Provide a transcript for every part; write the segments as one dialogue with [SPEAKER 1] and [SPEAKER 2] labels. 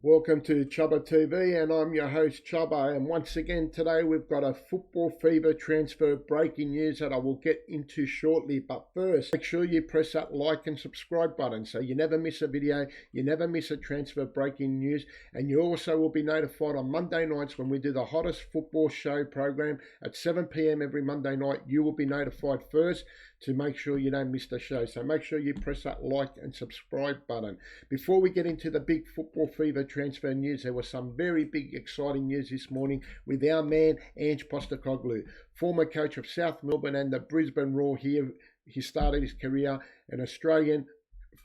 [SPEAKER 1] Welcome to Chubba TV, and I'm your host Chubba, and once again today we've got a football fever transfer breaking news that I will get into shortly. But first, make sure you press that like and subscribe button so you never miss a video, you never miss a transfer breaking news, and you also will be notified on Monday nights when we do the hottest football show program at 7 p.m. every Monday night. You will be notified first to make sure you don't miss the show. So make sure you press that like and subscribe button. Before we get into the big football fever transfer news, there was some very big exciting news this morning with our man Ange Postecoglou, former coach of South Melbourne and the Brisbane Roar here. He started his career an Australian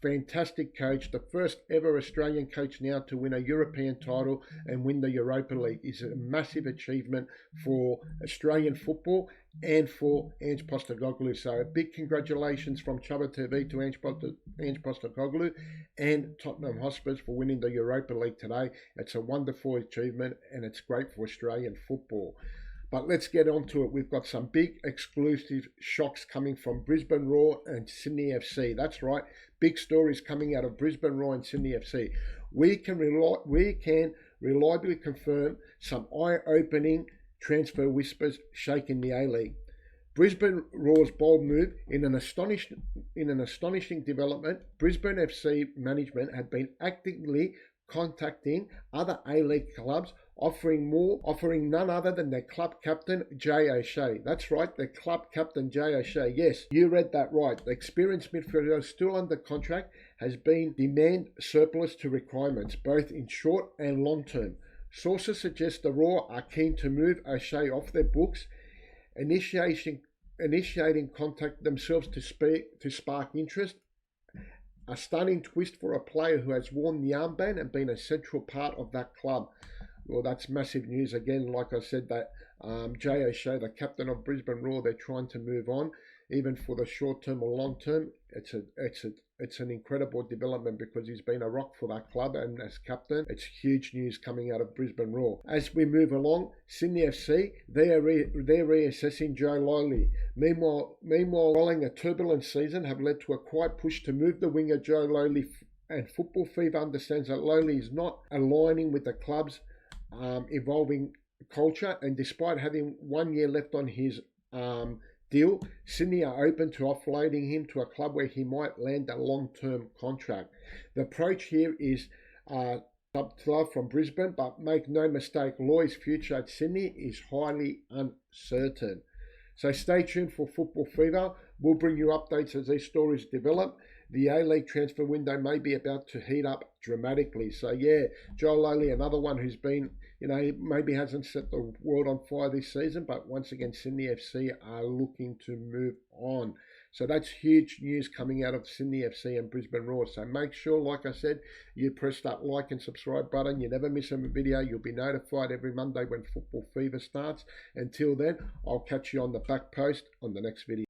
[SPEAKER 1] fantastic coach, the first ever Australian coach now to win a European title and win the Europa League. Is a massive achievement for Australian football and for Ange Postecoglou. So a big congratulations from Chubba TV to Ange Postecoglou and Tottenham Hotspur for winning the Europa League today. It's a wonderful achievement and it's great for Australian football. But let's get on to it. We've got some big exclusive shocks coming from Brisbane Roar and Sydney FC. That's right, big stories coming out of Brisbane Roar and Sydney FC. We can reliably confirm some eye-opening transfer whispers shaking the A-League. Brisbane Roar's bold move in an astonishing development. Brisbane FC management had been actively contacting other A-League clubs, offering none other than their club captain, Jay O'Shea. That's right, their club captain, Jay O'Shea. Yes, you read that right. The experienced midfielder, still under contract, has been demand surplus to requirements, both in short and long term. Sources suggest the Roar are keen to move O'Shea off their books, initiating contact themselves to spark interest. A stunning twist for a player who has worn the armband and been a central part of that club. Well, that's massive news. Again, like I said, that Jay O'Shea, the captain of Brisbane Roar, they're trying to move on, even for the short term or long term. It's an incredible development because he's been a rock for that club, and as captain, it's huge news coming out of Brisbane Roar. As we move along, Sydney FC, they're reassessing Joe Lowley. Meanwhile, following a turbulent season, have led to a quiet push to move the winger Joe Lowley, and Football Fever understands that Lowley is not aligning with the club's evolving culture, and despite having 1 year left on his deal, Sydney are open to offloading him to a club where he might land a long-term contract. The approach here is tough from Brisbane, but make no mistake, Loy's future at Sydney is highly uncertain. So stay tuned for Football Fever. We'll bring you updates as these stories develop. The A-League transfer window may be about to heat up dramatically. So yeah, Joe Lowley, another one who's been, maybe hasn't set the world on fire this season, but once again, Sydney FC are looking to move on. So that's huge news coming out of Sydney FC and Brisbane Roar. So make sure, like I said, you press that like and subscribe button. You never miss a video. You'll be notified every Monday when Football Fever starts. Until then, I'll catch you on the back post on the next video.